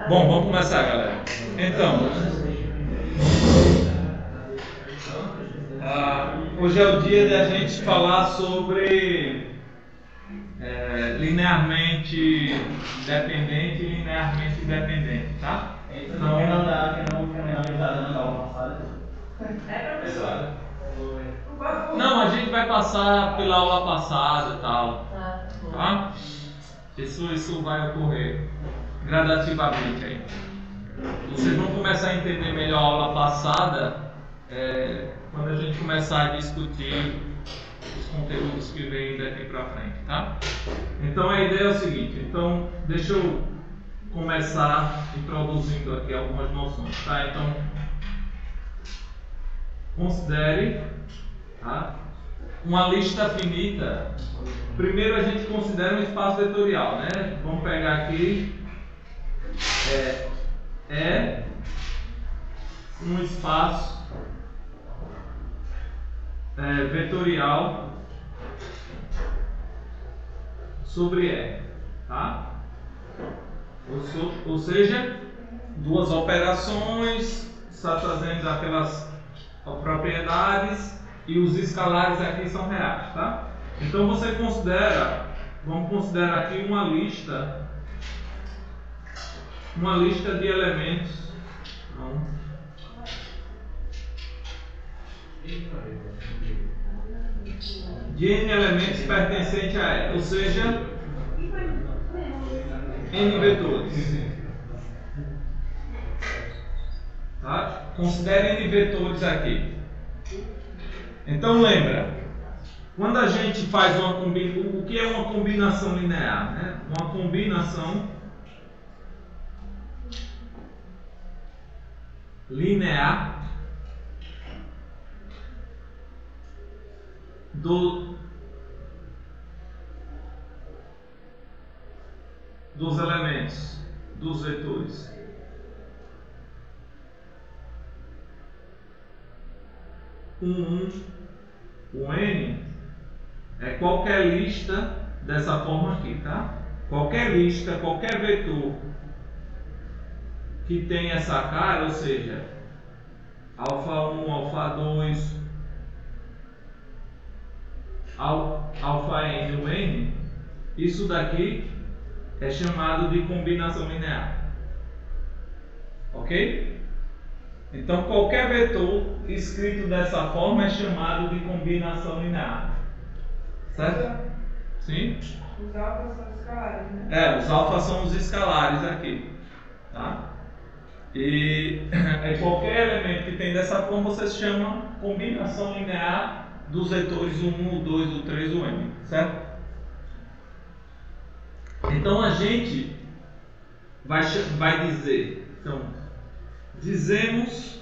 Bom, vamos começar, galera. Então, hoje é o dia de a gente falar sobre linearmente dependente e linearmente independente, tá? Então, quem não finalizar na aula passada? Professor? Não, a gente vai passar pela aula passada e tal, tá? Isso vai ocorrer gradativamente aí. Vocês vão começar a entender melhor a aula passada quando a gente começar a discutir os conteúdos que vêm daqui para frente, tá? Então a ideia é o seguinte, então deixa eu começar introduzindo aqui algumas noções, tá? Então considere, tá, uma lista finita. Primeiro a gente considera um espaço vetorial, né? Vamos pegar aqui um espaço vetorial sobre E, tá? Ou seja, duas operações, está trazendo aquelas propriedades e os escalares aqui são reais, tá? Então você considera, vamos considerar aqui uma lista de elementos, de n elementos pertencentes a E, ou seja, n vetores, tá? Considere n vetores aqui. Então lembra, quando a gente faz uma combinação, o que é uma combinação linear, né? Uma combinação linear dos elementos, dos vetores. O N é qualquer lista dessa forma aqui, tá? Qualquer lista, qualquer vetor que tem essa cara, ou seja, alfa 1, alfa 2, alfa n, o n, isso daqui é chamado de combinação linear. Ok? Então qualquer vetor escrito dessa forma é chamado de combinação linear. Certo? Sim? Os alfas são escalares, né? Os alfas são os escalares aqui, tá? E qualquer elemento que tem dessa forma você chama combinação linear dos vetores o 1, o 2, o 3, o n, certo? Então a gente vai dizer, então, dizemos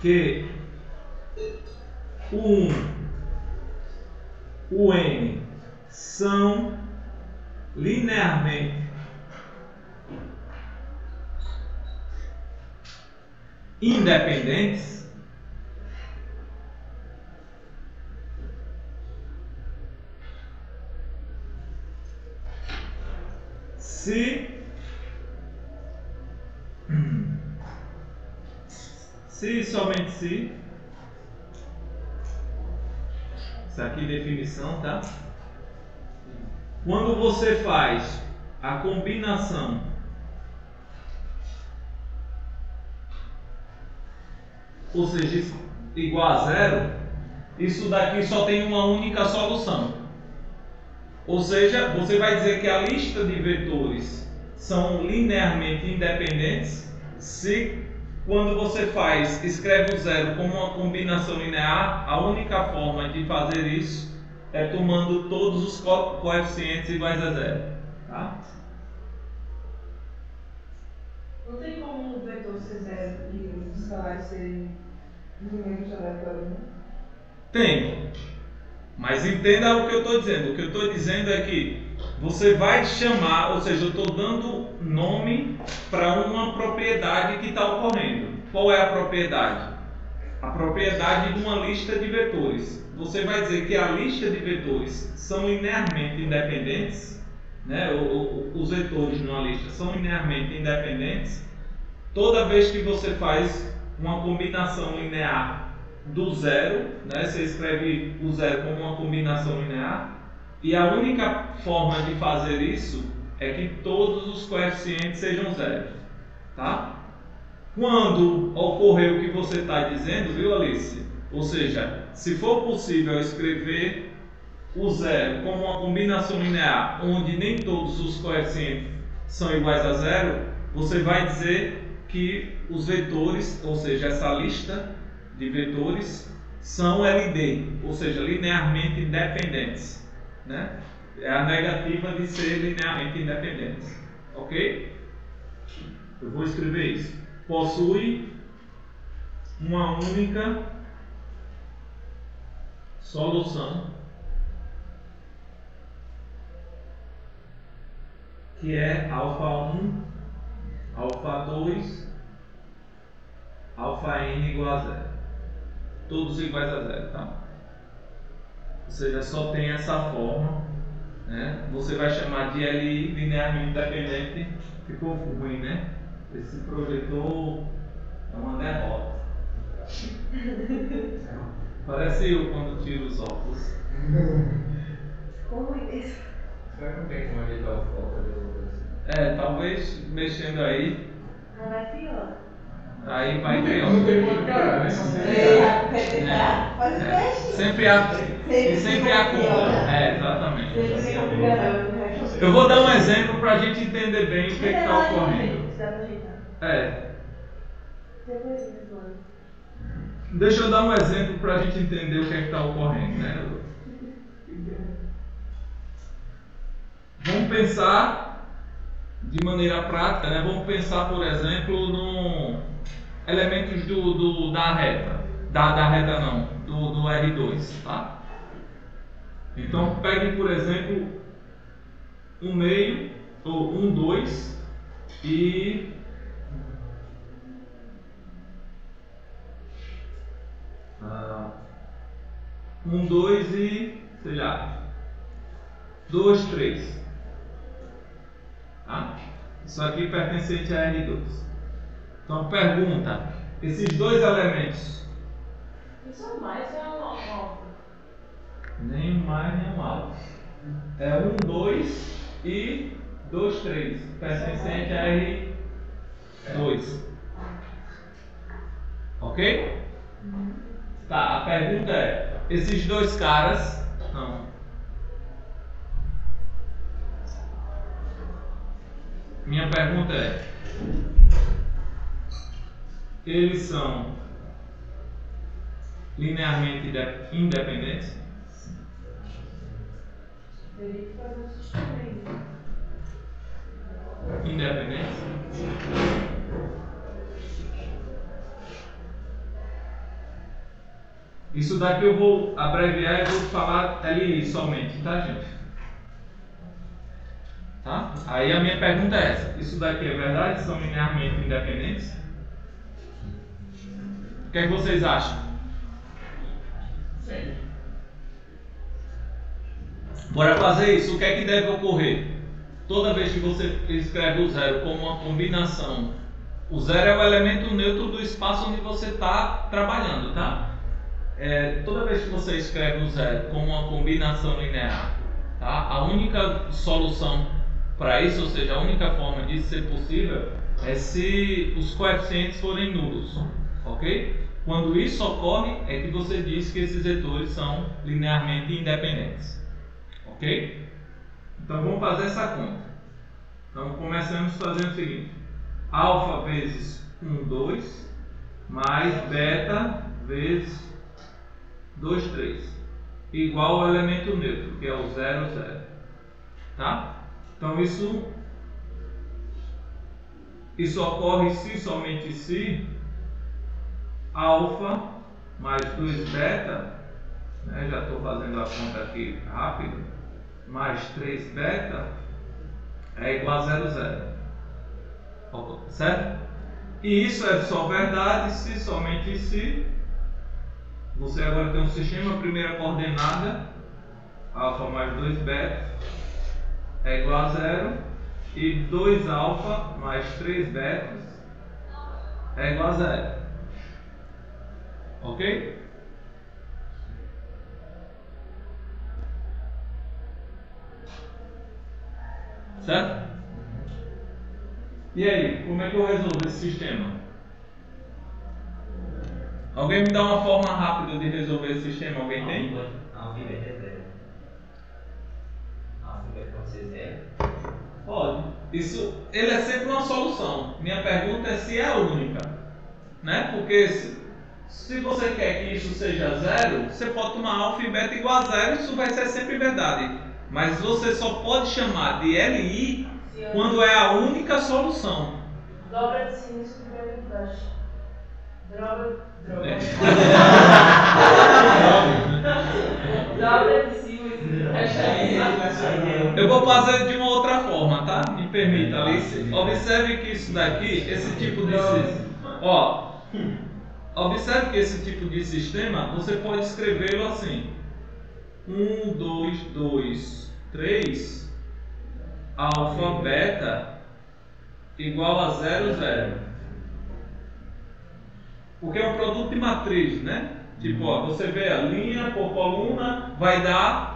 que o 1, o n são linearmente independentes se somente se, isso aqui é definição, tá? Quando você faz a combinação ou seja, igual a zero, isso daqui só tem uma única solução. Ou seja, você vai dizer que a lista de vetores são linearmente independentes se, quando você escreve o zero como uma combinação linear, a única forma de fazer isso é tomando todos os coeficientes iguais a zero. Tá? Não tem como o vetor ser zero e os escalares serem números aleatórios, né? Tem. Mas entenda o que eu estou dizendo. O que eu estou dizendo é que você vai chamar, ou seja, eu estou dando nome para uma propriedade que está ocorrendo. Qual é a propriedade? A propriedade de uma lista de vetores. Você vai dizer que a lista de vetores são linearmente independentes né, os vetores numa lista são linearmente independentes, toda vez que você faz uma combinação linear do zero, né, você escreve o zero como uma combinação linear, e a única forma de fazer isso é que todos os coeficientes sejam zero, tá? Quando ocorrer o que você está dizendo, viu, Alice? Ou seja, se for possível escrever o zero como uma combinação linear onde nem todos os coeficientes são iguais a zero, você vai dizer que os vetores, ou seja, essa lista de vetores, são LD, ou seja, linearmente independentes, né? É a negativa de ser linearmente independentes, ok? Eu vou escrever isso. Possui uma única solução que é alfa 1, alfa 2, alfa n igual a zero. Todos iguais a zero, tá? Ou seja, só tem essa forma, né? Você vai chamar de LI linearmente independente. Ficou ruim, né? Esse projetor é uma derrota. Parece eu quando tiro os óculos. Ficou ruim isso. Será que não tem como editar o foco de É, talvez mexendo aí. Não vai pior. Aí vai pior. Não tem como encarar, né? Faz o teste. Sempre há como. É, exatamente. Sempre fica melhorando. Eu vou dar um exemplo para a gente entender bem o que está ocorrendo. Dá pra ajeitar. É. Depois mano. Deixa eu dar um exemplo para a gente entender o que está ocorrendo, né? Vamos pensar de maneira prática, né? Vamos pensar, por exemplo, no elementos da reta, da reta não, do R2, tá? Então pegue, por exemplo, um meio ou 1, 2 e 1, 2 e, sei lá, 2, 3. Tá? Isso aqui pertencente a R2. Então pergunta, esses dois elementos. Isso mais é um alfa. Nem um mais nem um alfa. É 1, 2 e 2, 3. Pertencente a R2. Ok? Tá, a pergunta é, esses dois caras. Não. Minha pergunta é, eles são linearmente independentes? Teria que fazer o sistema aí. Independentes? Isso daqui eu vou abreviar e vou falar LI somente, tá, gente? Tá? Aí a minha pergunta é essa: isso daqui é verdade? São linearmente independentes? O que é que vocês acham? Sim. Bora fazer isso. O que é que deve ocorrer? Toda vez que você escreve o zero como uma combinação, o zero é o elemento neutro do espaço onde você está trabalhando, tá? Toda vez que você escreve o zero como uma combinação linear, tá? A única solução para isso, ou seja, a única forma disso ser possível é se os coeficientes forem nulos, ok? Quando isso ocorre, é que você diz que esses vetores são linearmente independentes, ok? Então vamos fazer essa conta. Então começamos fazendo o seguinte: alfa vezes 1, 2 mais beta vezes 2, 3 igual ao elemento neutro, que é o 0, 0. Tá? Então isso ocorre se somente se alfa mais 2 beta, né, já estou fazendo a conta aqui rápido, mais 3 beta é igual a 0, 0. Certo? E isso é só verdade se somente se você agora tem um sistema, primeira coordenada, alfa mais 2 beta, é igual a 0 e 2 alfa mais 3 betas é igual a 0. Ok? Certo? E aí, como é que eu resolvo esse sistema? Alguém me dá uma forma rápida de resolver esse sistema? Alguém tem? Alfa e beta é 0. Alfa e beta pode ser 0? Pode. Ele é sempre uma solução. Minha pergunta é se é a única. Né? Porque se você quer que isso seja 0, você pode tomar alfa e beta igual a 0, isso vai ser sempre verdade. Mas você só pode chamar de LI quando é a única solução. Dobra de cima e supera de baixo. Dobra de cima e supera de baixo. Eu vou fazer de uma outra forma, tá? Me permita, Alice. Observe que isso daqui, esse tipo de sistema. Ó, observe que esse tipo de sistema você pode escrevê-lo assim: 1, 2, 2, 3, alfa, beta igual a 0, 0. Porque é um produto de matriz, né? Tipo, ó, você vê a linha por coluna, vai dar.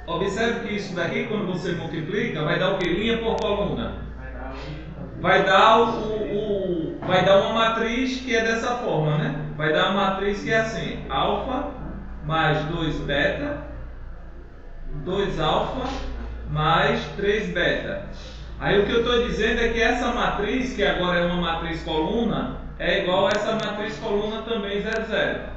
Observe que isso daqui, quando você multiplica, vai dar o que? Linha por coluna. Vai dar vai dar uma matriz que é dessa forma, né? Vai dar uma matriz que é assim: alfa mais 2 beta, 2 alfa mais 3 beta. Aí o que eu estou dizendo é que essa matriz, que agora é uma matriz coluna, é igual a essa matriz coluna também 0, 0.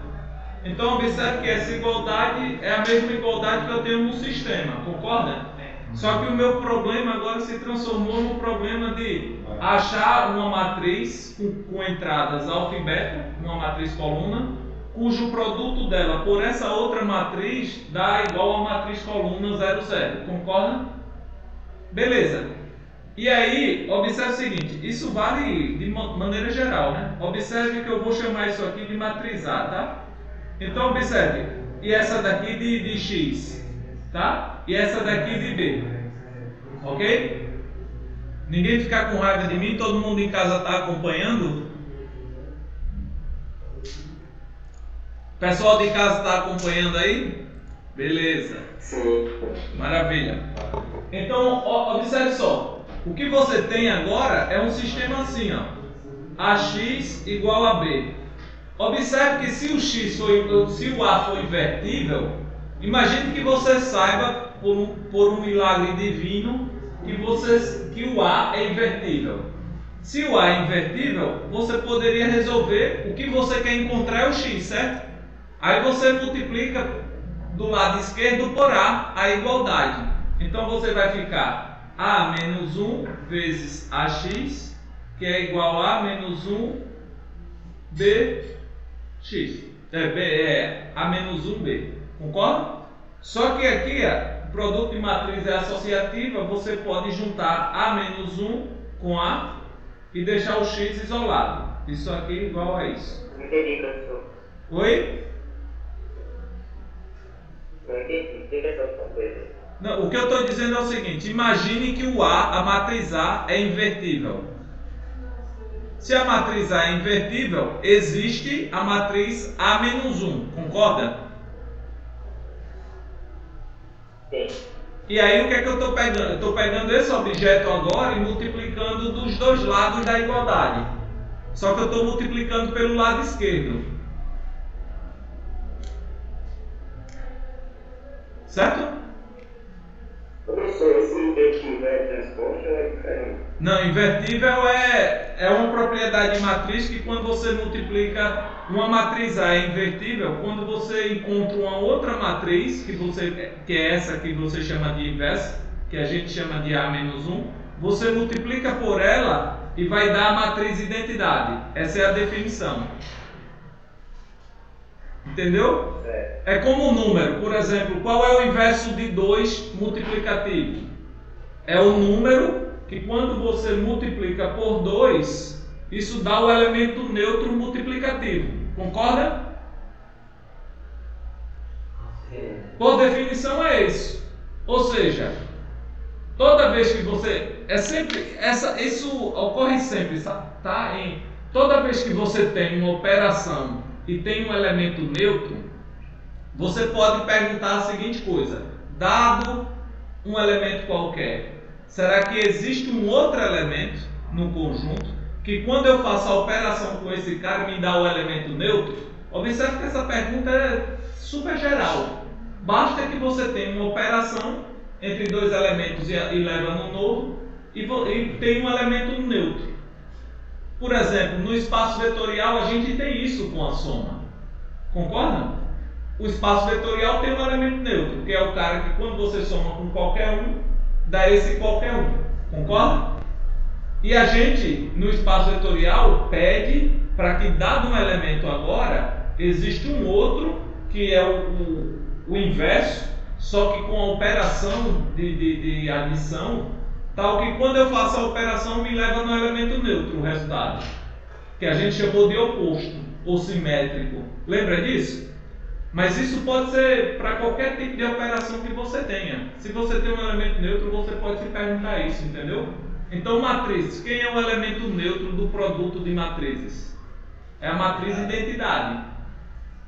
Então observe que essa igualdade é a mesma igualdade que eu tenho no sistema, concorda? Só que o meu problema agora se transformou no problema de achar uma matriz com entradas alfa e beta, uma matriz coluna, cujo produto dela por essa outra matriz dá igual a matriz coluna 0, 0. Concorda? Beleza. E aí, observe o seguinte, isso vale de maneira geral, né? Observe que eu vou chamar isso aqui de matriz A, tá? Então observe, e essa daqui de X, tá? E essa daqui de B, ok? Ninguém ficar com raiva de mim, todo mundo em casa está acompanhando? O pessoal de casa está acompanhando aí? Beleza. Sim. Maravilha. Então, observe só. O que você tem agora é um sistema assim, ó. AX igual a B. Observe que se o A for invertível, imagine que você saiba, por um milagre divino, que o A é invertível. Se o A é invertível, você poderia resolver, o que você quer encontrar é o X, certo? Aí você multiplica do lado esquerdo por A igualdade. Então você vai ficar A menos 1 vezes AX, que é igual a menos 1 BX. A menos 1B. Concorda? Só que aqui, o produto de matriz é associativa, você pode juntar A menos 1 com A e deixar o X isolado. Isso aqui é igual a isso. Não entendi, professor. Oi? Não entendi. Explica essa outra coisa. Não, o que eu estou dizendo é o seguinte: imagine que a matriz A é invertível. Se a matriz A é invertível, existe a matriz A menos 1, concorda? Sim. E aí o que é que eu estou pegando? Eu estou pegando esse objeto agora e multiplicando dos dois lados da igualdade. Só que eu estou multiplicando pelo lado esquerdo. Certo? Professor, esse invertível é transposto ou é diferente? Não, invertível é uma propriedade de matriz que quando você multiplica uma matriz A é invertível, quando você encontra uma outra matriz, que é essa que você chama de inversa, que a gente chama de A menos 1, você multiplica por ela e vai dar a matriz identidade. Essa é a definição. Entendeu? É como um número. Por exemplo, qual é o inverso de 2 multiplicativo? É o número que quando você multiplica por 2, isso dá o elemento neutro multiplicativo. Concorda? Por definição é isso. Ou seja, Toda vez que você... Isso ocorre sempre, tá? Toda vez que você tem uma operação e tem um elemento neutro, você pode perguntar a seguinte coisa: dado um elemento qualquer, será que existe um outro elemento no conjunto que, quando eu faço a operação com esse cara, me dá o elemento neutro? Observe que essa pergunta é super geral. Basta que você tenha uma operação entre dois elementos e leva no novo e tem um elemento neutro. Por exemplo, no espaço vetorial a gente tem isso com a soma. Concordam? O espaço vetorial tem um elemento neutro, que é o cara que, quando você soma com qualquer um, dá esse qualquer um. Concorda? E a gente, no espaço vetorial, pede para que, dado um elemento agora, existe um outro que é o inverso, só que com a operação de adição, tal que, quando eu faço a operação, me leva no elemento neutro o resultado, que a gente chamou de oposto ou simétrico. Lembra disso? Mas isso pode ser para qualquer tipo de operação que você tenha. Se você tem um elemento neutro, você pode se perguntar isso, entendeu? Então, matrizes. Quem é o elemento neutro do produto de matrizes? É a matriz identidade.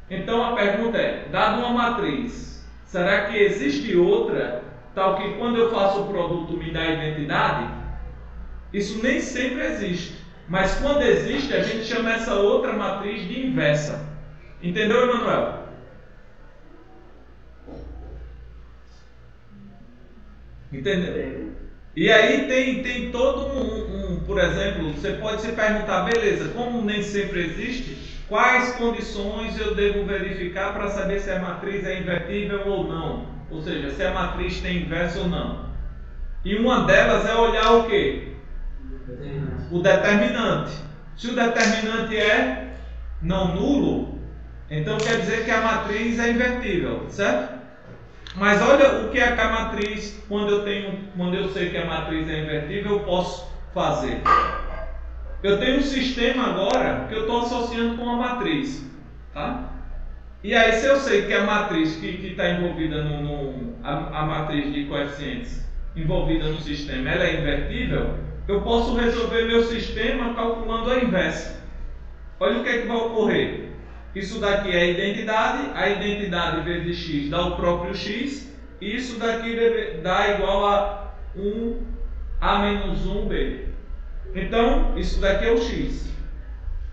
Então, a pergunta é: dado uma matriz, será que existe outra, tal que, quando eu faço o produto, me dá identidade? Isso nem sempre existe. Mas quando existe, a gente chama essa outra matriz de inversa. Entendeu, Emanuel? Entendeu? E aí tem todo por exemplo, você pode se perguntar: beleza, como nem sempre existe, quais condições eu devo verificar para saber se a matriz é invertível ou não? Ou seja, se a matriz tem inverso ou não. E uma delas é olhar o quê? O determinante. Se o determinante é não nulo, então quer dizer que a matriz é invertível, certo? Mas olha o que é que a matriz, quando eu sei que a matriz é invertível, eu posso fazer. Eu tenho um sistema agora que eu estou associando com a matriz, tá? E aí, se eu sei que a matriz que está envolvida a matriz de coeficientes envolvida no sistema, ela é invertível, eu posso resolver meu sistema calculando a inversa. Olha o que é que vai ocorrer. Isso daqui é a identidade vezes x dá o próprio x, e isso daqui dá igual a 1a menos 1b. Então, isso daqui é o x.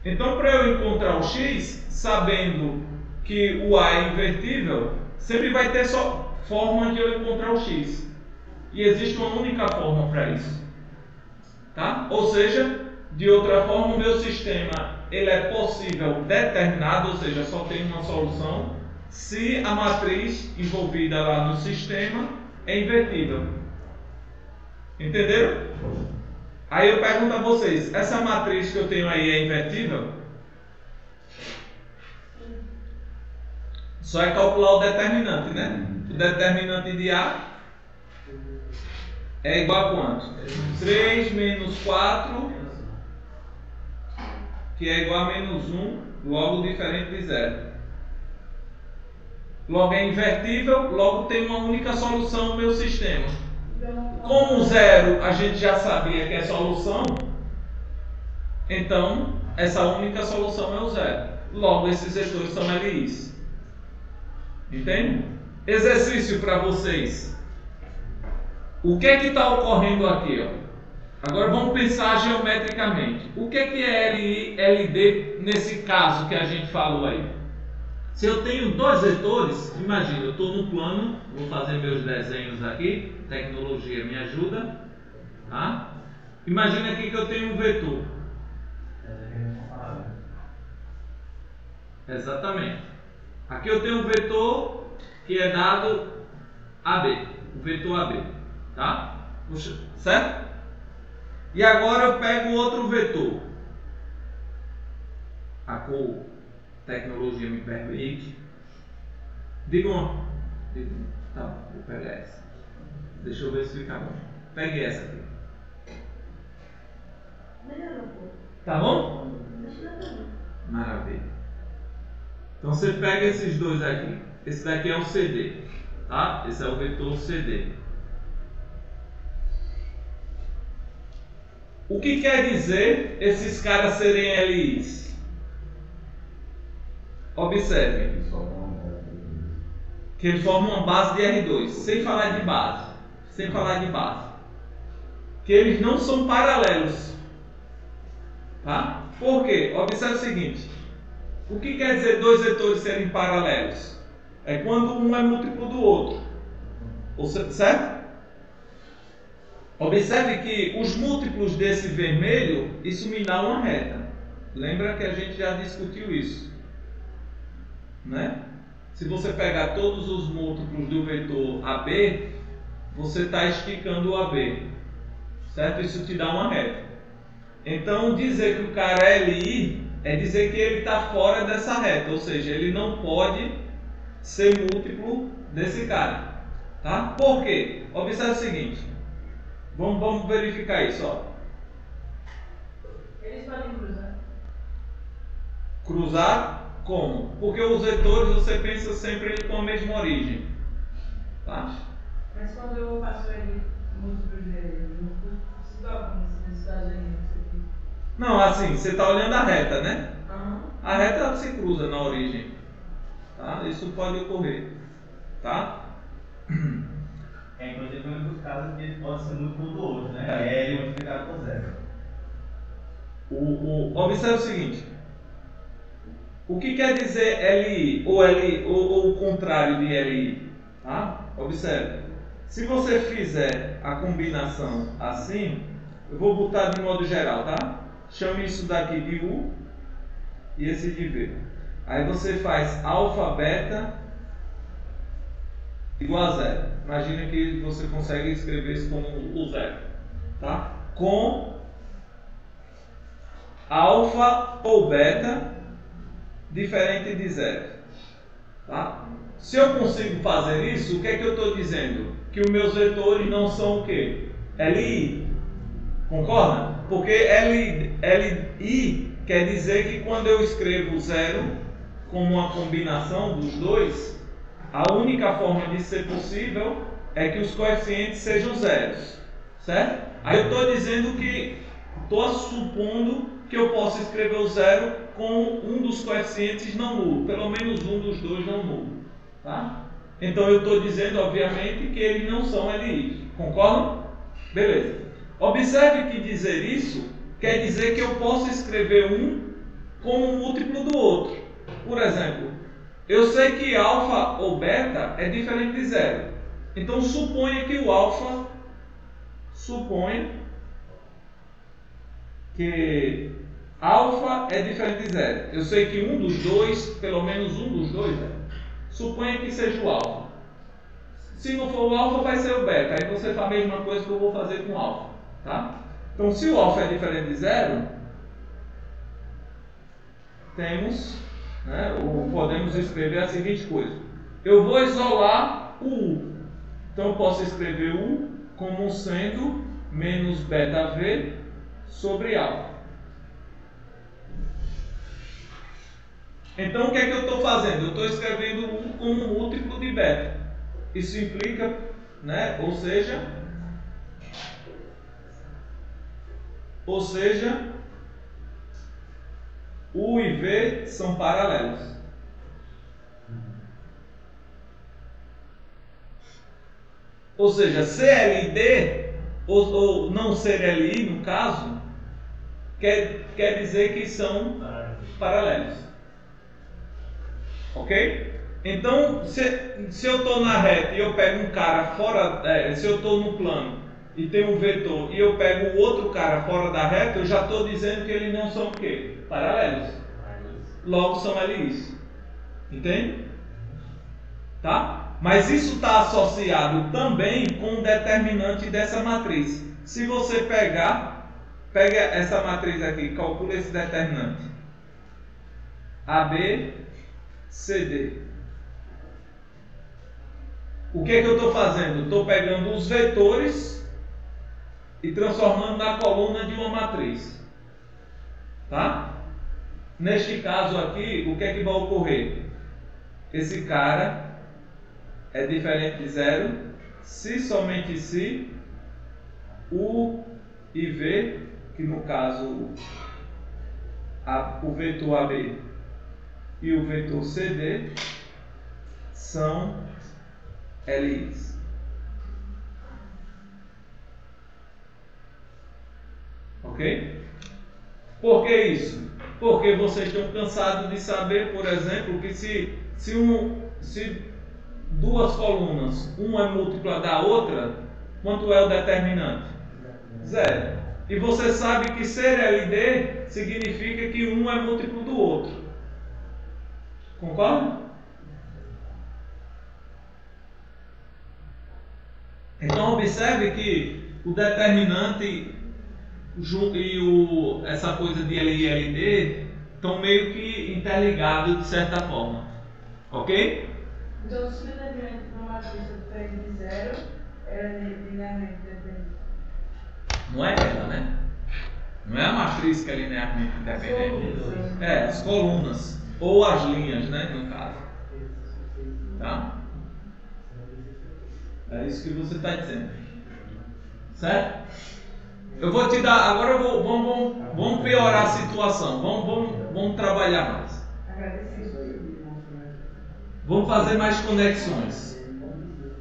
Então, para eu encontrar o x, sabendo que o a é invertível, sempre vai ter só forma de eu encontrar o x. E existe uma única forma para isso. Tá? Ou seja, de outra forma, o meu sistema ele é possível determinado, ou seja, só tem uma solução, se a matriz envolvida lá no sistema é invertível. Entenderam? Aí eu pergunto a vocês: essa matriz que eu tenho aí é invertível? Só é calcular o determinante, né? O determinante de A é igual a quanto? 3 menos 4, que é igual a menos 1, logo diferente de 0. Logo é invertível, logo tem uma única solução no meu sistema. Como 0 a gente já sabia que é solução, então essa única solução é o 0. Logo, esses vetores são LIs. Entende? Exercício para vocês. O que é que está ocorrendo aqui? Ó? Agora vamos pensar geometricamente. O que é LI, LD nesse caso que a gente falou aí? Se eu tenho dois vetores, imagina, eu estou no plano, vou fazer meus desenhos aqui, tecnologia me ajuda. Tá? Imagina aqui que eu tenho um vetor. Exatamente. Aqui eu tenho um vetor que é dado AB, o vetor AB. Tá? Certo? E agora eu pego outro vetor. A cor tecnologia me permite. Digam. Tá, vou pegar essa. Deixa eu ver se fica bom. Peguei essa aqui. Tá bom? Maravilha. Então você pega esses dois aqui. Esse daqui é o CD. Tá? Esse é o vetor CD. O que quer dizer esses caras serem LIs? Observe que eles formam uma base de R2, sem falar de base. Que eles não são paralelos. Tá? Por quê? Observe o seguinte. O que quer dizer dois vetores serem paralelos? É quando um é múltiplo do outro. Certo? Observe que os múltiplos desse vermelho, isso me dá uma reta. Lembra que a gente já discutiu isso, né? Se você pegar todos os múltiplos do vetor AB, você está esticando o AB, certo? Isso te dá uma reta. Então, dizer que o cara é LI é dizer que ele está fora dessa reta, ou seja, ele não pode ser múltiplo desse cara, tá? Por quê? Observe o seguinte. Vamos verificar isso, ó. Eles podem cruzar. Cruzar como? Porque os vetores você pensa sempre com a mesma origem, tá? Mas quando eu faço ele múltiplos dele, se toca nesse caso aí, aqui. Não, assim, você está olhando a reta, né? Uhum. A reta se cruza na origem, tá? Isso pode ocorrer, tá? É, inclusive, um dos casos que ele pode ser múltiplo do outro, né? É L multiplicado por zero. Observe o seguinte. O que quer dizer LI ou o contrário de LI? Tá? Observe. Se você fizer a combinação assim, eu vou botar de modo geral, tá? Chame isso daqui de U e esse de V. Aí você faz alfa, beta igual a zero. Imagina que você consegue escrever isso como o zero, tá? Com alfa ou beta diferente de zero, tá? Se eu consigo fazer isso, o que é que eu estou dizendo? Que os meus vetores não são o quê? LI. Concorda? Porque LI quer dizer que quando eu escrevo zero como uma combinação dos dois, a única forma de ser possível é que os coeficientes sejam zeros, certo? Aí eu estou dizendo que, estou supondo que eu posso escrever o zero com um dos coeficientes não nulo, pelo menos um dos dois não nulo, tá? Então eu estou dizendo, obviamente, que eles não são LI, concordam? Beleza. Observe que dizer isso quer dizer que eu posso escrever um como múltiplo do outro. Por exemplo, eu sei que alfa ou beta é diferente de zero. Então suponha que o alfa, que alfa é diferente de zero. Eu sei que um dos dois, pelo menos um dos dois, suponha que seja o alfa. Se não for o alfa, vai ser o beta. Aí você faz a mesma coisa que eu vou fazer com o alfa, tá? Então, se o alfa é diferente de zero, temos, né, ou podemos escrever a seguinte coisa. Eu vou isolar o U. Então, eu posso escrever U como sendo menos beta V sobre alfa. Então, o que é que eu estou fazendo? Eu estou escrevendo U como múltiplo de beta. Isso implica, né, ou seja, U e V são paralelos. Ou seja, CLD, ou não ser LI, no caso, quer dizer que são paralelos. Ok? Então, se eu estou na reta e eu pego um cara fora, se eu estou no plano e tem um vetor e eu pego o outro cara fora da reta, eu já estou dizendo que eles não são o quê? Paralelos. Logo são LIs. Entende? Tá? Mas isso está associado também com o determinante dessa matriz. Se você pega essa matriz aqui, calcula esse determinante. AB, CD. O que é que eu estou fazendo? Estou pegando os vetores e transformando na coluna de uma matriz. Tá? Neste caso aqui, o que é que vai ocorrer? Esse cara é diferente de zero se somente se U e V que no caso o vetor AB e o vetor CD são LIs. Ok? Por que isso? Porque vocês estão cansados de saber, por exemplo, que se duas colunas, uma é múltipla da outra, quanto é o determinante? 0. E você sabe que ser LD significa que um é múltiplo do outro. Concorda? Então observe que o determinante e essa coisa de LI e LD estão meio que interligados de certa forma. Ok? Então, se o determinante de uma matriz depende de 0, ela linearmente depende. Não é ela, né? Não é a matriz que é linearmente independente. É, as colunas. Ou as linhas, né? No caso. Tá? É isso que você está dizendo. Certo? Eu vou te dar. Agora vamos piorar a situação. Vamos trabalhar mais. Vamos fazer mais conexões.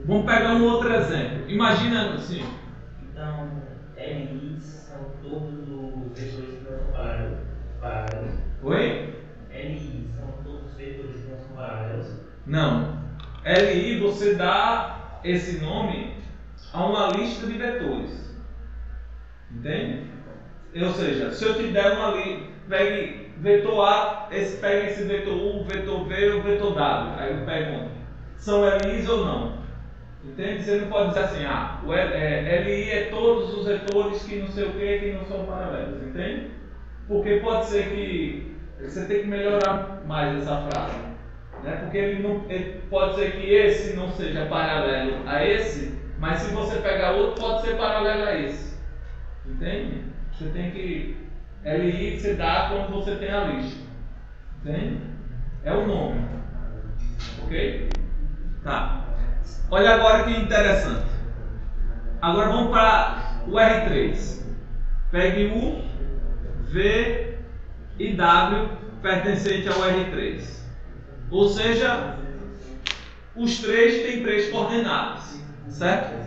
Vamos pegar um outro exemplo. Imagina assim. Então, LIs são todos os vetores que não são paralelos. Oi? LIs são todos os vetores que não são paralelos. Não. LI você dá esse nome a uma lista de vetores. Entende? Ou seja, se eu te der uma lista, pegue vetor A, pega esse vetor U, vetor V ou vetor W. Aí eu pergunto, são LIs ou não? Entende? Você não pode dizer assim, LI é todos os vetores que não sei o que não são paralelos. Entende? Porque pode ser que você tem que melhorar mais essa frase. Né? Porque ele pode ser que esse não seja paralelo a esse, mas se você pegar outro, pode ser paralelo a esse. Entende? Você tem que... LI você dá quando você tem a lista. Entende? É o nome. Ok? Tá. Olha agora que interessante. Agora vamos para o R3. Pegue U, V e W pertencente ao R3. Ou seja, os três têm 3 coordenadas. Certo?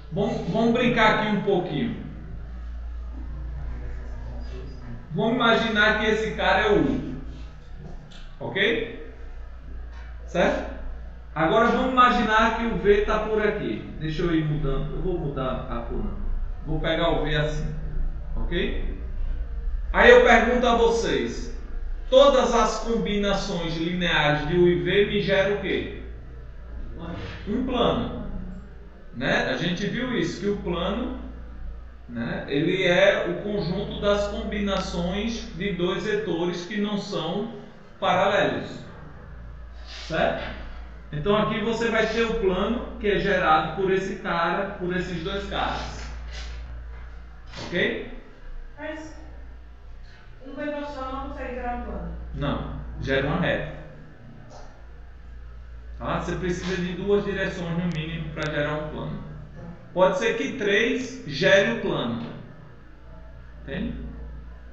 Vamos brincar aqui um pouquinho. Vamos imaginar que esse cara é o U. Ok? Certo? Agora vamos imaginar que o V está por aqui. Deixa eu ir mudando. Eu vou mudar a cor. Vou pegar o V assim. Ok? Aí eu pergunto a vocês. Todas as combinações lineares de U e V me geram o quê? Um plano. Né? A gente viu isso, que o plano, né, ele é o conjunto das combinações de dois vetores que não são paralelos. Certo? Então aqui você vai ter o plano que é gerado por esse cara, por esses dois caras. Ok? Mas um vetor só não consegue gerar um plano. Não, gera uma reta. Tá? Você precisa de 2 direções no mínimo para gerar um plano. Pode ser que 3 gere o plano. Entende?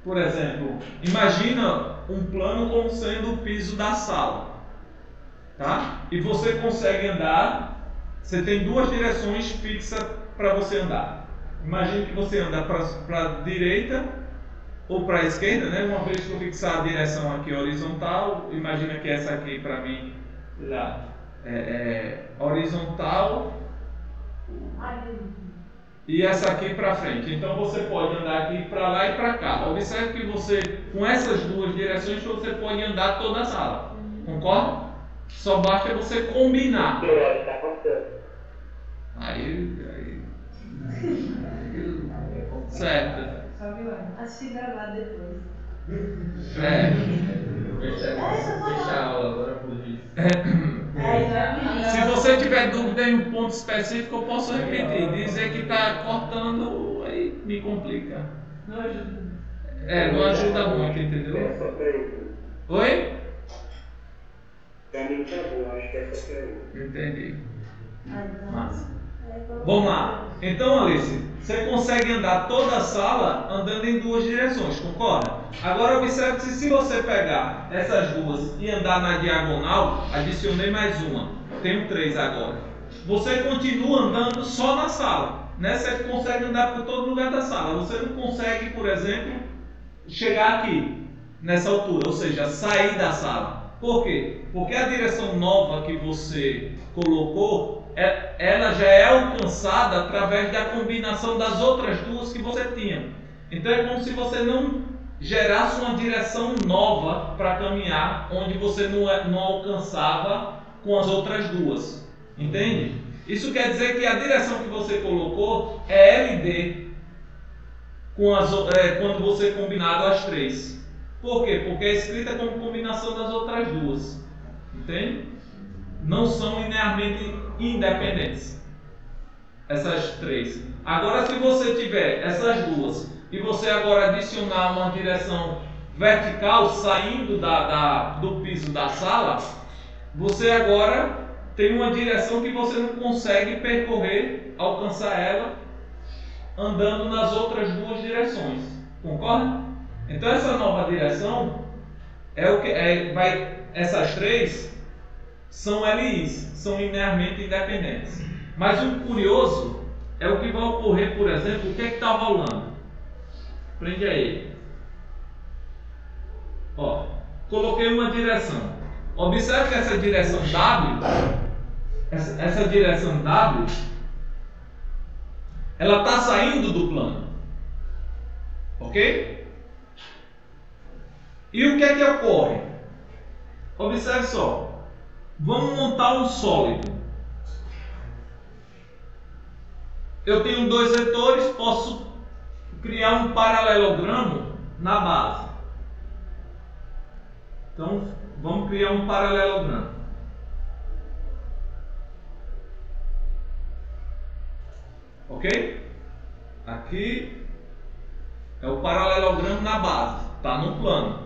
Por exemplo, imagina um plano como sendo o piso da sala. Tá? E você consegue andar, você tem 2 direções fixas para você andar. Imagine que você anda para a direita ou para a esquerda, né? Uma vez que eu fixar a direção aqui horizontal, imagina que essa aqui para mim é horizontal e essa aqui para frente. Então você pode andar aqui para lá e para cá. Observe que você, com essas 2 direções, você pode andar toda a sala. Concorda? Só basta você combinar. Aí certo. Assistir gravado depois. Fechar a aula agora por vídeo. Se você tiver dúvida em um ponto específico, eu posso repetir. Dizer que está cortando, aí me complica. Não ajuda. Não ajuda muito, entendeu? Oi? Pra mim tá bom, acho que essa foi a. Entendi. Massa. Vamos lá. Então, Alice, você consegue andar toda a sala andando em duas direções, concorda? Agora observe que se você pegar essas duas e andar na diagonal, adicionei mais uma, tenho 3 agora. Você continua andando só na sala, né? Você consegue andar por todo lugar da sala. Você não consegue, por exemplo, chegar aqui, nessa altura, ou seja, sair da sala. Por quê? Porque a direção nova que você colocou, ela já é alcançada através da combinação das outras duas que você tinha. Então é como se você não gerasse uma direção nova para caminhar, onde você não alcançava com as outras duas. Entende? Isso quer dizer que a direção que você colocou é LD quando você combinado as 3. Por quê? Porque é escrita como combinação das outras duas. Entende? Não são linearmente independentes. Essas 3. Agora, se você tiver essas duas e você agora adicionar uma direção vertical saindo do piso da sala, você agora tem uma direção que você não consegue percorrer, alcançar ela, andando nas outras duas direções. Concorda? Então essa nova direção essas 3 são LIs, são linearmente independentes. Mas o curioso é o que vai ocorrer, por exemplo, o que está rolando. Prende aí. Ó, coloquei uma direção. Observe que essa direção W, essa direção W, ela está saindo do plano. Ok? E o que é que ocorre? Observe só. Vamos montar um sólido. Eu tenho 2 vetores, posso criar um paralelogramo na base. Então, vamos criar um paralelogramo. Ok? Aqui é o paralelogramo na base, está no plano.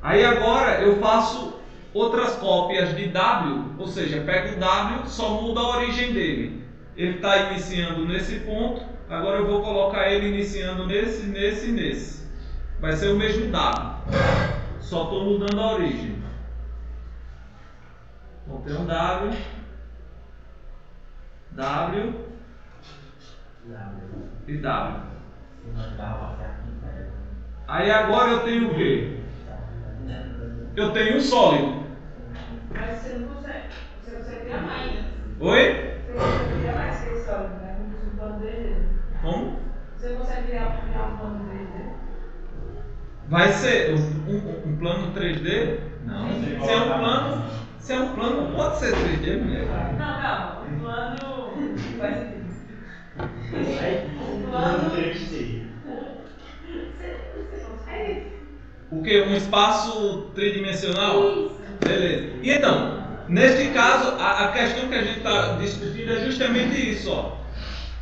Aí agora eu faço outras cópias de W, ou seja, pego o W, só muda a origem dele. Ele está iniciando nesse ponto, agora eu vou colocar ele iniciando nesse, nesse e nesse. Vai ser o mesmo W, só estou mudando a origem. Então tem um W, W e W. Aí agora eu tenho o quê? Eu tenho um sólido. Mas você não consegue. Você consegue criar mais. Oi? Você consegue criar mais que esse sólido, né? Um plano 3D. Como? Você consegue criar um plano 3D? Vai ser um plano 3D? Não. Se é um plano, não pode ser 3D, mulher. Não, calma. Um plano. Faz sentido. Plano 3D. Você consegue? O que? Um espaço tridimensional? Isso. Beleza. E então, neste caso, a questão que a gente está discutindo é justamente isso. Ó.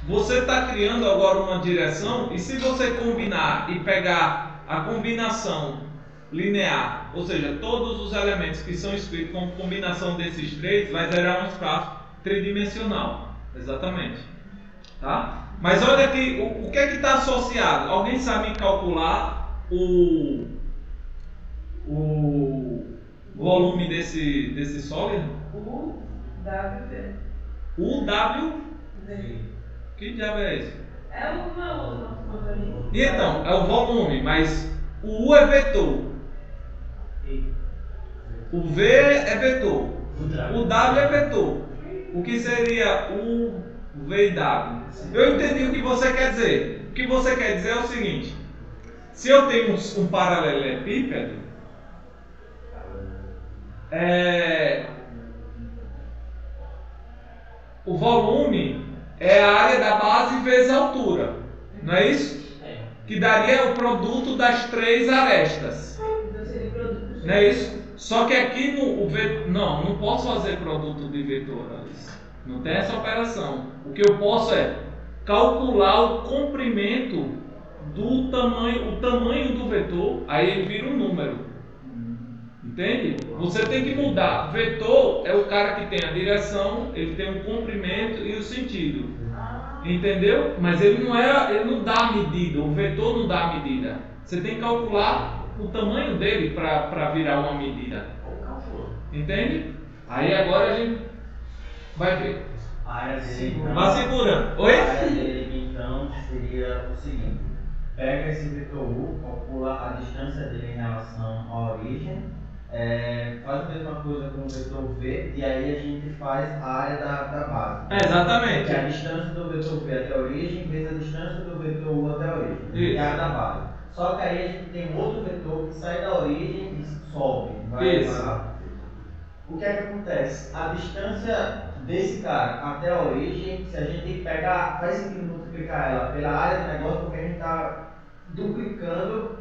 Você está criando agora uma direção e se você combinar e pegar a combinação linear, ou seja, todos os elementos que são escritos como combinação desses 3, vai gerar um espaço tridimensional. Exatamente. Tá? Mas olha aqui, o que é que está associado? Alguém sabe calcular o volume desse sólido? UWV. UW? Que diabo é isso? É uma E então, é o volume, mas o U é vetor. O V é vetor. O W é vetor. O que seria o V e W? Eu entendi o que você quer dizer. O que você quer dizer é o seguinte: se eu tenho um paralelepípedo, o volume é a área da base vezes a altura, não é isso? Que daria o produto das 3 arestas, não é isso? Só que aqui não posso fazer produto de vetor, não tem essa operação. O que eu posso é calcular o comprimento do tamanho, o tamanho do vetor, aí ele vira um número. Entende? Você tem que mudar. Vetor é o cara que tem a direção, ele tem o comprimento e o sentido. Entendeu? Mas ele não dá a medida, o vetor não dá a medida. Você tem que calcular o tamanho dele para virar uma medida. Entende? Aí agora a gente vai ver. A área dele, então, Vá segurando. Oi? A área dele, então, seria o seguinte: pega esse vetor U, calcula a distância dele em relação à origem, faz a mesma coisa com o vetor V, e aí a gente faz a área da base. Exatamente. Que é a distância do vetor V até a origem vezes a distância do vetor U até a origem. Isso. E a área da base. Só que aí a gente tem um outro vetor que sai da origem e sobe. Isso. O que é que acontece? A distância desse cara até a origem, se a gente pegar, faz sentido multiplicar ela pela área do negócio, porque a gente está duplicando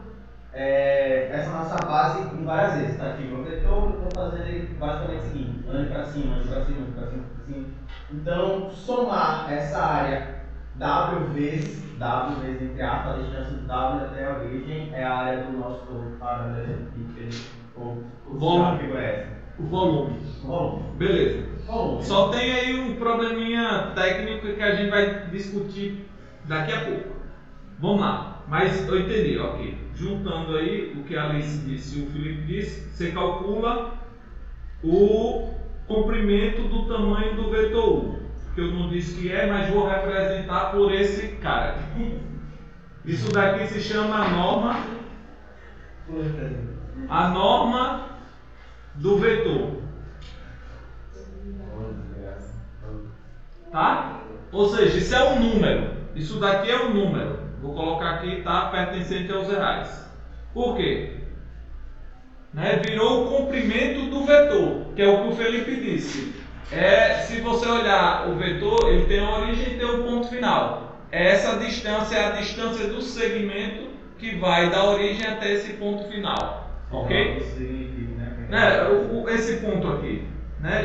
essa nossa base em várias vezes. Tá aqui, o vetor, eu estou fazendo ele basicamente o seguinte: ande para cima, ande para cima, ande para cima, para cima. Então, somar essa área W vezes entre aspas, a distância do W até a origem é a área do nosso paralelepípedo, ou volume. figura essa. O volume. Beleza. Só tem aí um probleminha técnico que a gente vai discutir daqui a pouco. Vamos lá. Mas eu entendi, ok. Juntando aí o que a Alice disse e o Felipe disse, você calcula o comprimento do tamanho do vetor U. Que eu não disse que é, mas vou representar por esse cara. Isso daqui se chama a norma do vetor. Tá? Ou seja, isso é um número. Isso daqui é um número. Vou colocar aqui, tá? Pertencente aos reais. Por quê? Virou o comprimento do vetor, que é o que o Felipe disse. Se você olhar o vetor, ele tem a origem e tem o ponto final. Essa distância é a distância do segmento que vai da origem até esse ponto final. Ok? Esse ponto aqui.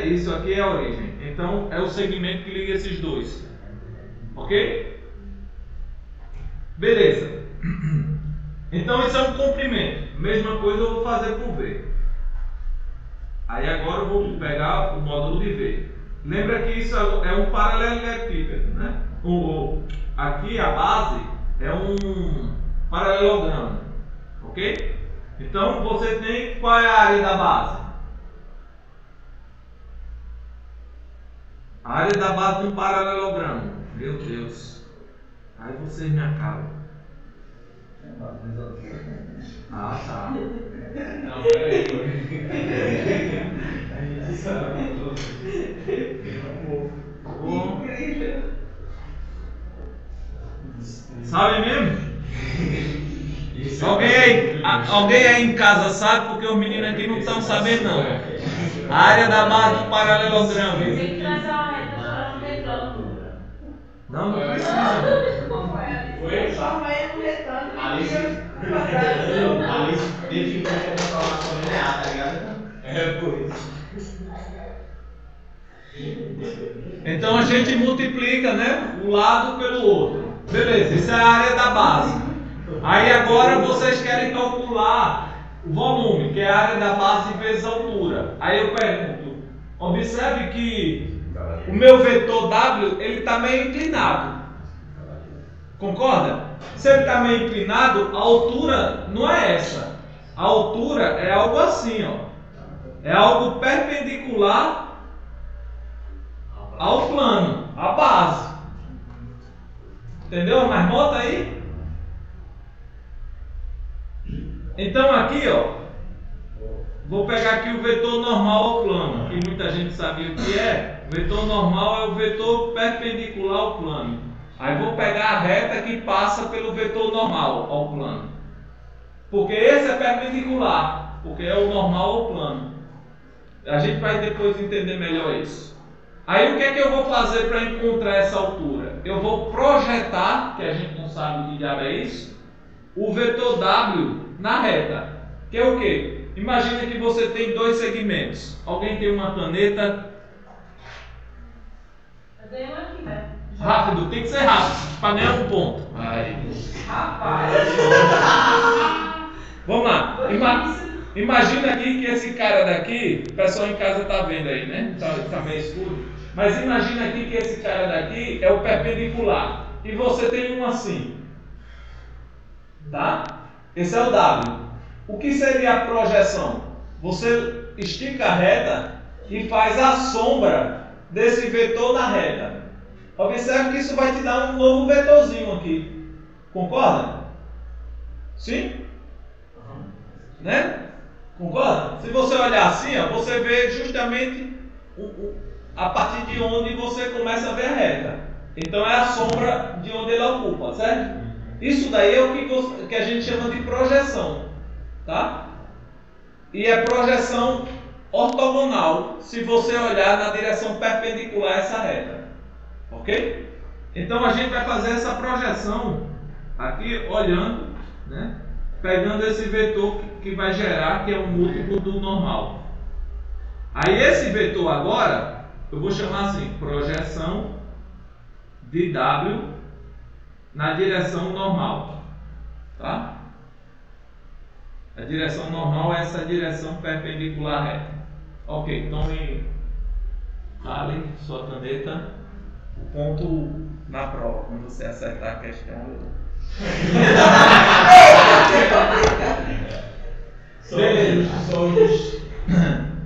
Isso aqui é a origem. Então é o segmento que liga esses dois. Ok? Beleza. Então isso é um comprimento. Mesma coisa eu vou fazer com V. Aí agora eu vou pegar o módulo de V. Lembra que isso é um paralelepípedo, né? Aqui a base é um paralelogramo, ok? Então você tem, qual é a área da base? A área da base de um paralelogramo. Meu Deus. Aí vocês me acabam. Ah, tá. Não, peraí. A gente sabe. Incrível. Sabe mesmo? Alguém aí em casa sabe, porque os meninos aqui não estão sabendo não. A área da base do paralelogramo. Tem que trazer uma reta para um retângulo. Não precisa. Transforma ele num retângulo. Alice teve que fazer a transformação linear, tá ligado? Por isso. Então a gente multiplica, um lado pelo outro. Beleza, isso é a área da base. Aí agora vocês querem calcular o volume, que é a área da base vezes a altura. Aí eu pergunto, observe que o meu vetor W, ele está meio inclinado. Concorda? Se ele está meio inclinado, a altura não é essa. A altura é algo assim, ó. É algo perpendicular ao plano, à base. Entendeu? Mas nota aí. Então aqui, ó, vou pegar aqui o vetor normal ao plano, que muita gente sabia o que é. O vetor normal é o vetor perpendicular ao plano. Aí vou pegar a reta que passa pelo vetor normal ao plano. Porque esse é perpendicular, porque é o normal ao plano. A gente vai depois entender melhor isso. Aí o que é que eu vou fazer para encontrar essa altura? Eu vou projetar, que a gente não sabe o que diabo é isso, o vetor W na reta. Que é o quê? Imagina que você tem dois segmentos. Alguém tem uma caneta? Eu tenho uma aqui, né? Rápido, tem que ser rápido, para ganhar um ponto. Rapaz. Vamos lá. Imagina aqui que esse cara daqui, o pessoal em casa tá vendo aí, né? Tá meio escuro. Mas imagina aqui que esse cara daqui é o perpendicular. E você tem um assim. Tá? Esse é o W. O que seria a projeção? Você estica a reta e faz a sombra desse vetor na reta. Observe que isso vai te dar um novo vetorzinho aqui. Concorda? Sim? Né? Concorda? Se você olhar assim, ó, você vê justamente a partir de onde você começa a ver a reta. Então é a sombra de onde ele ocupa, certo? Isso daí é o que a gente chama de projeção, tá? E é projeção ortogonal se você olhar na direção perpendicular a essa reta, ok? Então a gente vai fazer essa projeção aqui olhando, né? Pegando esse vetor que vai gerar, que é um múltiplo do normal. Aí esse vetor agora, eu vou chamar assim, projeção de W na direção normal, tá? A direção normal é essa direção perpendicular reta. Ok, tome ali sua caneta, o ponto na prova, quando você acertar a questão. Beleza.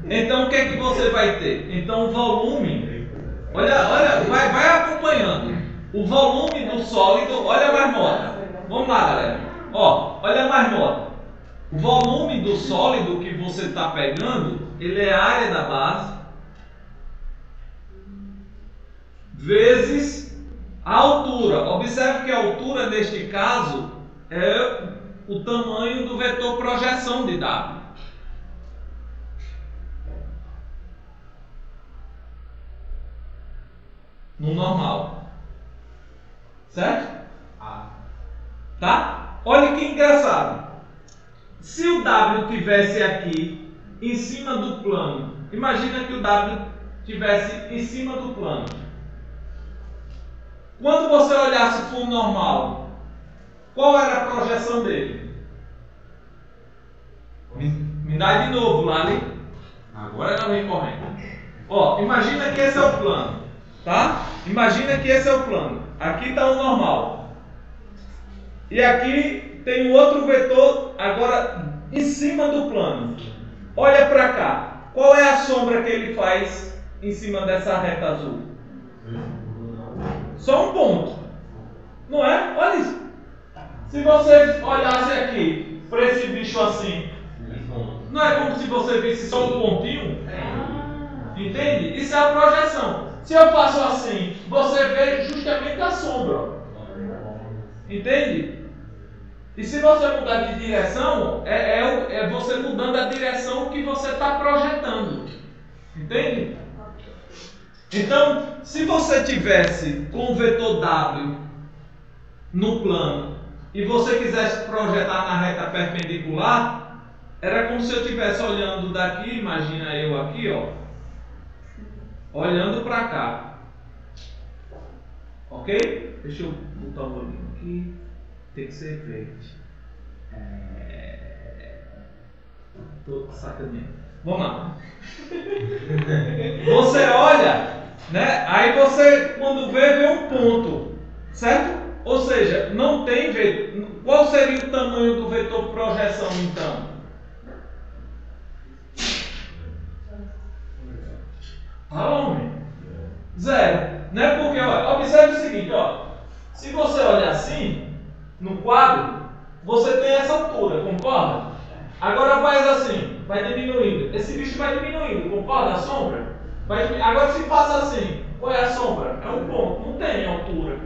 Então o que é que você vai ter? Então o volume, olha, vai acompanhando. O volume do sólido, olha a marmota. Vamos lá, galera. Ó, olha a marmota. O volume do sólido que você está pegando, ele é a área da base vezes a altura. Observe que a altura, neste caso, é o tamanho do vetor projeção de W. No normal. Certo? Tá? Olha que engraçado. Se o W tivesse aqui em cima do plano, imagina que o W tivesse em cima do plano. Quando você olhasse para o normal, qual era a projeção dele? Me dá de novo, Lali. Agora ela vem correndo. Ó, imagina que esse é o plano, tá? Imagina que esse é o plano. Aqui está o normal. E aqui tem um outro vetor agora em cima do plano. Olha para cá. Qual é a sombra que ele faz em cima dessa reta azul? Só um ponto. Não é? Olha isso. Se você olhasse aqui para esse bicho assim, não é como se você visse só um pontinho? Entende? Isso é a projeção. Se eu faço assim, você vê justamente a sombra. Entende? E se você mudar de direção, é você mudando a direção que você está projetando. Entende? Então, se você tivesse com o vetor W no plano e você quisesse projetar na reta perpendicular, era como se eu estivesse olhando daqui, imagina eu aqui, ó, olhando para cá. Ok? Deixa eu botar o olhinho aqui. Tem que ser verde. Tô sacaneando. Vamos lá. Você olha, né? Aí você, quando vê um ponto, certo? Ou seja, não tem vetor. Qual seria o tamanho do vetor projeção, então? Homem. Zero. Né? Porque, ó, observe o seguinte, ó. Se você olhar assim, no quadro, você tem essa altura, concorda? Agora faz assim, vai diminuindo. Esse bicho vai diminuindo, concorda? A sombra? Agora se passa assim, qual é a sombra? É um ponto, não tem altura.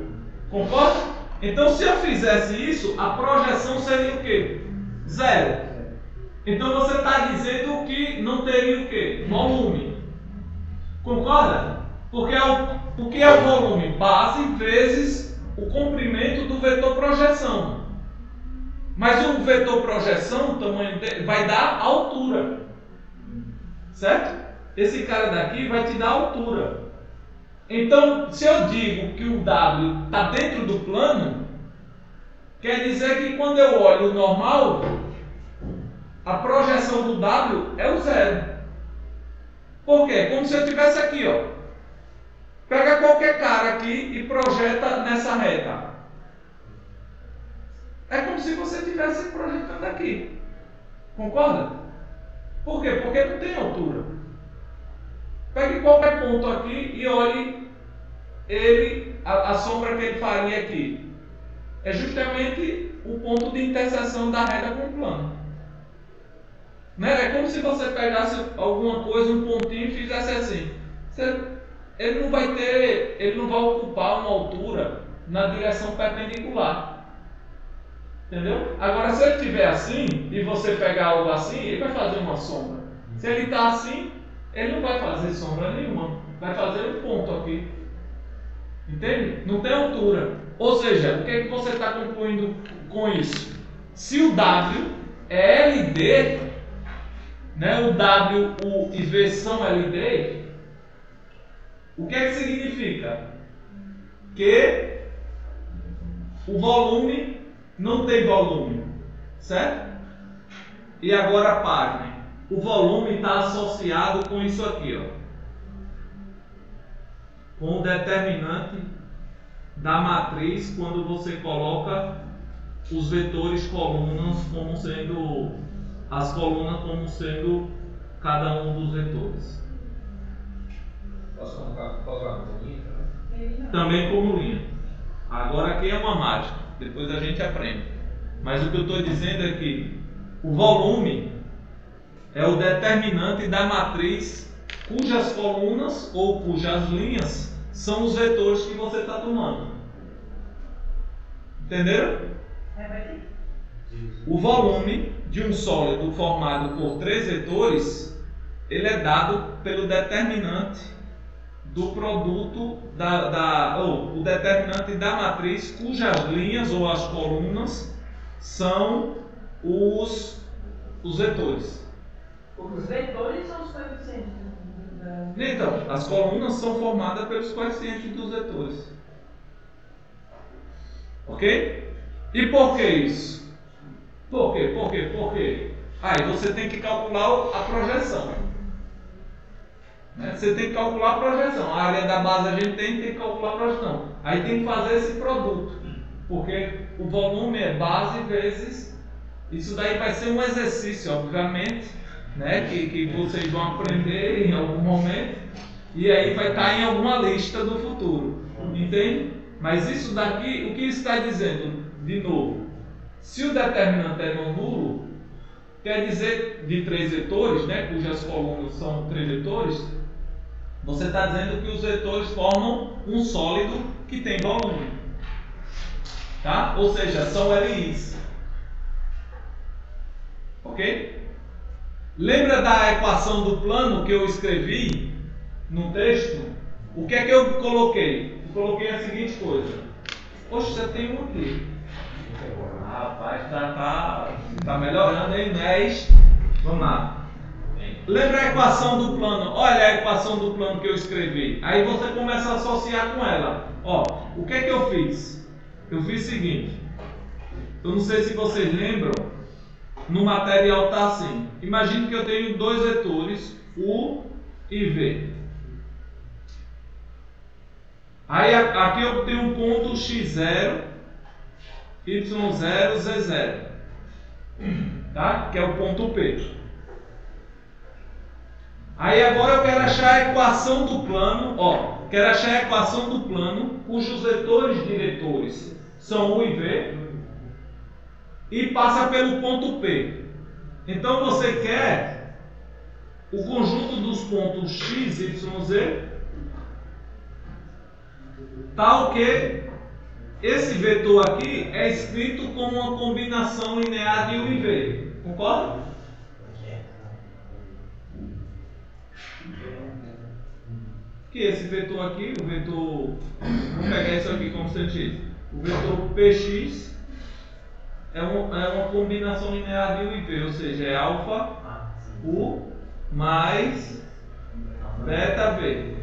Concorda? Então se eu fizesse isso, a projeção seria o quê? Zero. Então você está dizendo que não teria o quê? Volume. Concorda? Porque o que é o volume? Base vezes o comprimento do vetor projeção. Mas o vetor projeção, o tamanho dele, vai dar altura. Certo? Esse cara daqui vai te dar altura. Então, se eu digo que o W está dentro do plano, quer dizer que quando eu olho o normal, a projeção do W é o zero. Por quê? Como se eu estivesse aqui, ó. Pega qualquer cara aqui e projeta nessa reta. É como se você estivesse projetando aqui. Concorda? Por quê? Porque não tem altura. Pegue qualquer ponto aqui e olhe a sombra que ele faria aqui. É justamente o ponto de interseção da reta com o plano. Né? É como se você pegasse alguma coisa, um pontinho e fizesse assim. Ele não vai ocupar uma altura na direção perpendicular. Entendeu? Agora, se ele estiver assim e você pegar algo assim, ele vai fazer uma sombra. Se ele está assim, ele não vai fazer sombra nenhuma. Vai fazer um ponto aqui. Entende? Não tem altura. Ou seja, o que é que você está concluindo com isso? Se o W é LD, né? O W, U e V são LD, o que é que significa? Que o volume não tem volume, certo? E agora pasmem, o volume está associado com isso aqui, ó, com o determinante da matriz quando você coloca os vetores colunas como sendo as colunas como sendo cada um dos vetores. Posso colocar como linha? Também como linha. Agora aqui é uma mágica, depois a gente aprende. Mas o que eu estou dizendo é que o volume é o determinante da matriz cujas colunas ou cujas linhas são os vetores que você está tomando. Entenderam? O volume de um sólido formado por 3 vetores, ele é dado pelo determinante do produto o determinante da matriz cujas linhas ou as colunas são os vetores. Os vetores são os coeficientes. Então, as colunas são formadas pelos coeficientes dos vetores. Ok? E por que isso? Por quê? Aí você tem que calcular a projeção. Né? Você tem que calcular a projeção. A área da base a gente tem que calcular a projeção. Aí tem que fazer esse produto. Porque o volume é base vezes... Isso daí vai ser um exercício, obviamente, né? que vocês vão aprender em algum momento. E aí vai estar em alguma lista do futuro. Entende? Mas isso daqui, o que isso está dizendo? De novo, se o determinante é não nulo, quer dizer de 3 vetores, né, cujas colunas são 3 vetores, você está dizendo que os vetores formam um sólido que tem volume. Tá? Ou seja, são LIs. Ok? Lembra da equação do plano que eu escrevi no texto? O que é que eu coloquei? Eu coloquei a seguinte coisa. Poxa, você tem um aqui. Rapaz, tá melhorando, hein? 10. Vamos lá. Lembra a equação do plano? Olha a equação do plano que eu escrevi. Aí você começa a associar com ela. Ó, o que é que eu fiz? Eu fiz o seguinte. Eu não sei se vocês lembram. No material tá assim. Imagine que eu tenho 2 vetores, U e V. Aí aqui eu tenho um ponto x0, y0, z0, tá? Que é o ponto P. Aí agora eu quero achar a equação do plano, ó, quero achar a equação do plano cujos vetores diretores são U e V e passa pelo ponto P. Então você quer o conjunto dos pontos x, y, z, tal que esse vetor aqui é escrito como uma combinação linear de U e V. Concorda? Que esse vetor aqui, o vetor... Vamos pegar isso aqui como sentido. O vetor Px é uma combinação linear de U e V, ou seja, é alfa U mais beta V.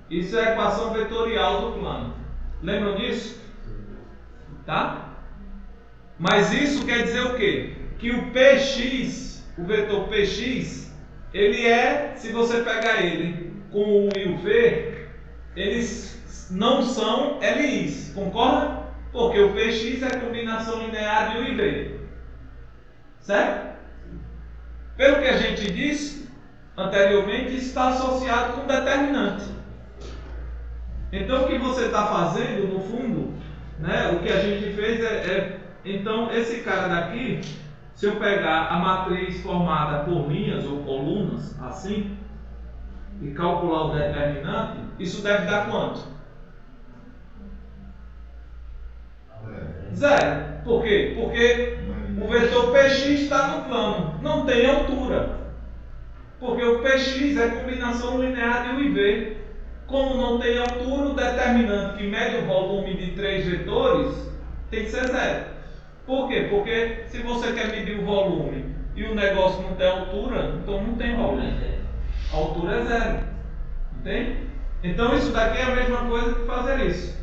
Isso é a equação vetorial do plano. Lembram disso? Tá? Mas isso quer dizer o quê? Que o Px, o vetor Px, ele é, se você pegar ele com o U e o V, eles não são LIs, concorda? Porque o PX é a combinação linear de U e V. Certo? Pelo que a gente disse anteriormente, isso está associado com determinante. Então o que você está fazendo, no fundo, né, o que a gente fez então esse cara daqui, se eu pegar a matriz formada por linhas ou colunas, assim, e calcular o determinante, isso deve dar quanto? Zero. Por quê? Porque o vetor PX está no plano, não tem altura. Porque o PX é combinação linear de U e V. Como não tem altura, o determinante que mede o volume de 3 vetores tem que ser zero. Por quê? Porque se você quer medir o volume e o negócio não tem altura, então não tem volume. A altura é zero. Entende? Então isso daqui é a mesma coisa que fazer isso.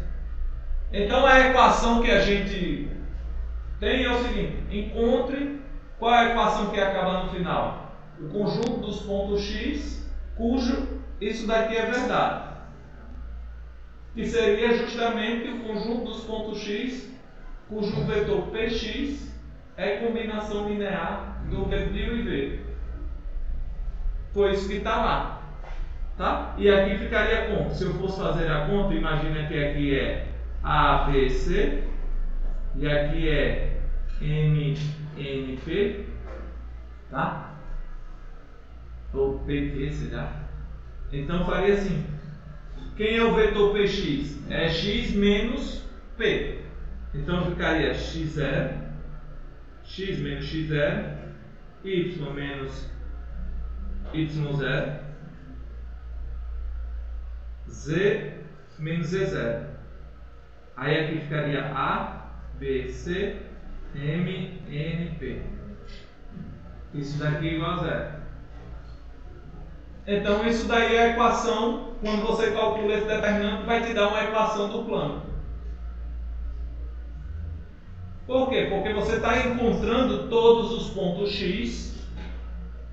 Então a equação que a gente tem é o seguinte: encontre qual é a equação que acaba no final. O conjunto dos pontos x, cujo isso daqui é verdade. Que seria justamente o conjunto dos pontos x, cujo vetor px é combinação linear do vetor U e V. Foi isso que está lá. Tá? E aqui ficaria a conta. Se eu fosse fazer a conta, imagina que aqui é A, B, C. E aqui é M, N, P. Tá? Ou PT, será? Então faria assim. Quem é o vetor Px? É x menos P. Então ficaria x0, x menos x0, y menos y0, z menos z0. Aí aqui ficaria A, B, C, M, N, P. Isso daqui é igual a zero. Então isso daí é a equação, quando você calcula esse determinante, vai te dar uma equação do plano. Por quê? Porque você está encontrando todos os pontos x,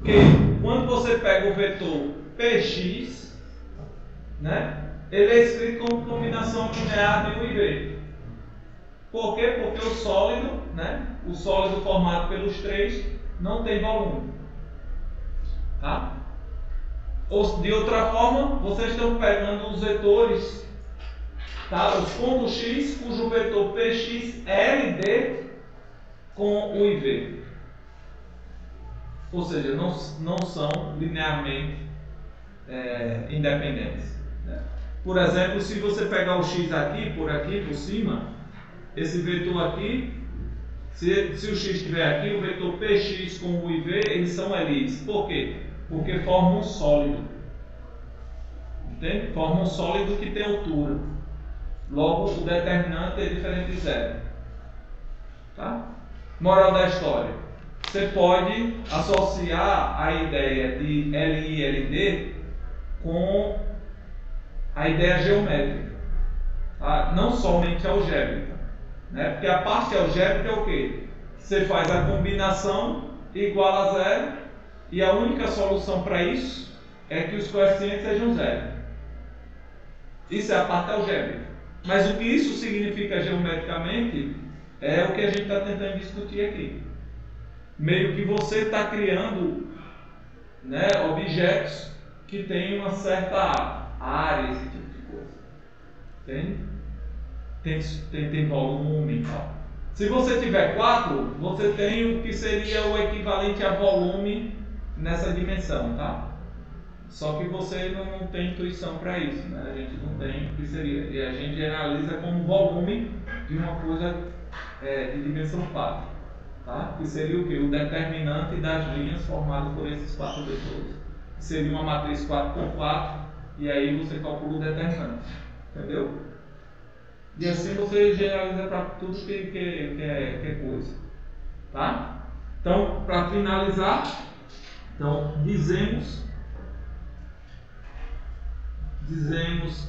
que quando você pega o vetor px, né, ele é escrito como combinação linear de U e V. Por quê? Porque o sólido, né, o sólido formado pelos três, não tem volume. Tá? Ou de outra forma, vocês estão pegando os vetores, tá? Os pontos x, cujo vetor px é LD com U e V. Ou seja, não são linearmente independentes. Né? Por exemplo, se você pegar o x aqui, por cima, esse vetor aqui, se o x estiver aqui, o vetor px com U e V, eles são LIs. Por quê? Porque formam um sólido. Entende? Formam um sólido que tem altura. Logo, o determinante é diferente de zero. Tá? Moral da história. Você pode associar a ideia de LI e LD com a ideia geométrica. Tá? Não somente algébrica. Né? Porque a parte algébrica é o quê? Você faz a combinação igual a zero. E a única solução para isso é que os coeficientes sejam zero. Isso é a parte algébrica. Mas o que isso significa geometricamente é o que a gente está tentando discutir aqui. Meio que você está criando, né, objetos que têm uma certa área, esse tipo de coisa. Entende? Tem volume e tal. Se você tiver 4, você tem o que seria o equivalente a volume nessa dimensão, tá? Só que você não tem intuição para isso, né? A gente não tem o que seria. E a gente generaliza como volume de uma coisa de dimensão 4, tá? Que seria o quê? O determinante das linhas formado por esses 4 vetores. Seria uma matriz 4x4 e aí você calcula o determinante. Entendeu? E assim você generaliza para tudo que é coisa. Tá? Então, para finalizar, então, dizemos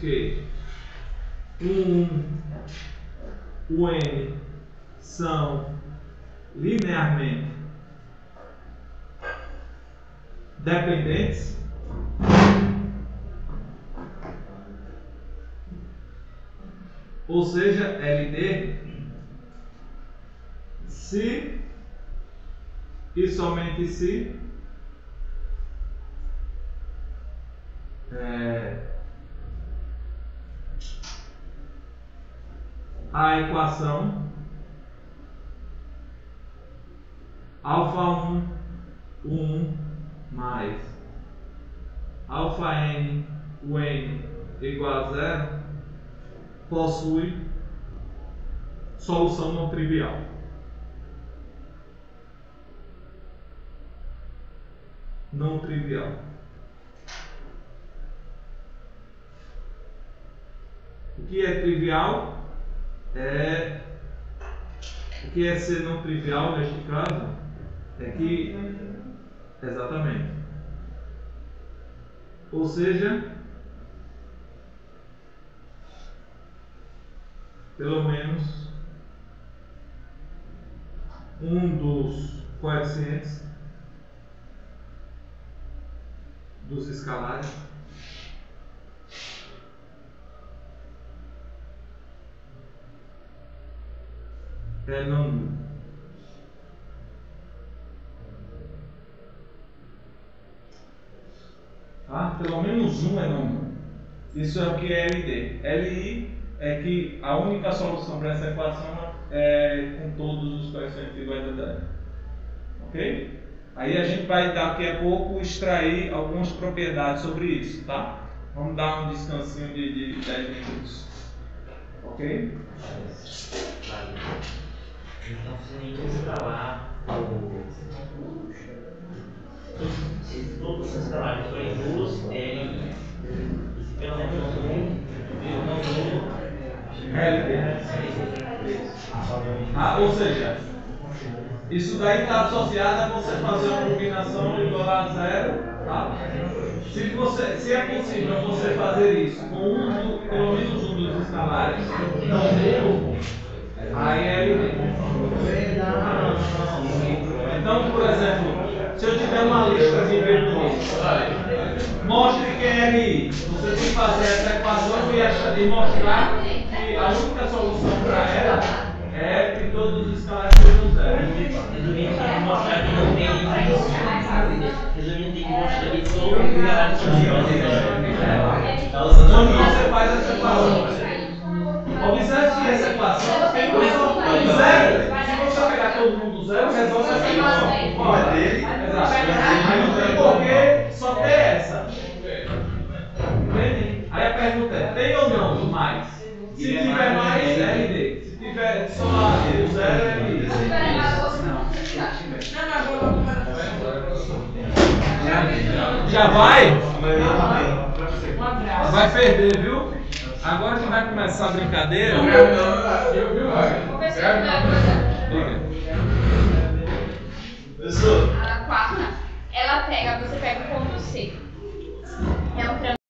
que o N são linearmente dependentes ou seja, LD, se e somente se a equação alfa 1 mais alfa n, o n igual a 0, possui solução não trivial. Não trivial. O que é trivial? O que é ser não trivial neste caso? É que, exatamente. Ou seja, pelo menos um dos coeficientes dos escalares é não nulo. Tá? Pelo menos um é não nulo. Isso é o que é LD. LI é que a única solução para essa equação é com todos os coeficientes iguais a 0. Ok? Aí a gente vai daqui a pouco extrair algumas propriedades sobre isso, tá? Vamos dar um descansinho de 10 minutos. Ok? Então, se nenhum escalar, se todos os escalares forem nulos, LI. E se pelo menos um não nulo, LD. Ou seja, isso daí está associado a você fazer uma combinação igual a 0, tá? Se é possível você fazer isso com pelo menos um dos escalares não nulo, aí é LD. Então, por exemplo, se eu tiver uma lista de vetores, mostre que é LI. Você tem que fazer essa equação e mostrar que a única solução para ela é que todos os escalares sejam 0. Resumindo, tem que mostrar que não tem isso. Resumindo, tem que mostrar que todos os escalares são iguais. Quando você faz essa equação, observe que essa equação tem só 0. Se você pegar todo mundo 0, resolve essa equação. Qual é dele? Exato. Aí não tem porquê só ter essa. Entende? Aí a pergunta é: tem ou não mais? Se tiver mais, é LD. Se tiver só o 0, é LD. Já vai? Vai perder, viu? Agora que vai começar a brincadeira. Vou ver se eu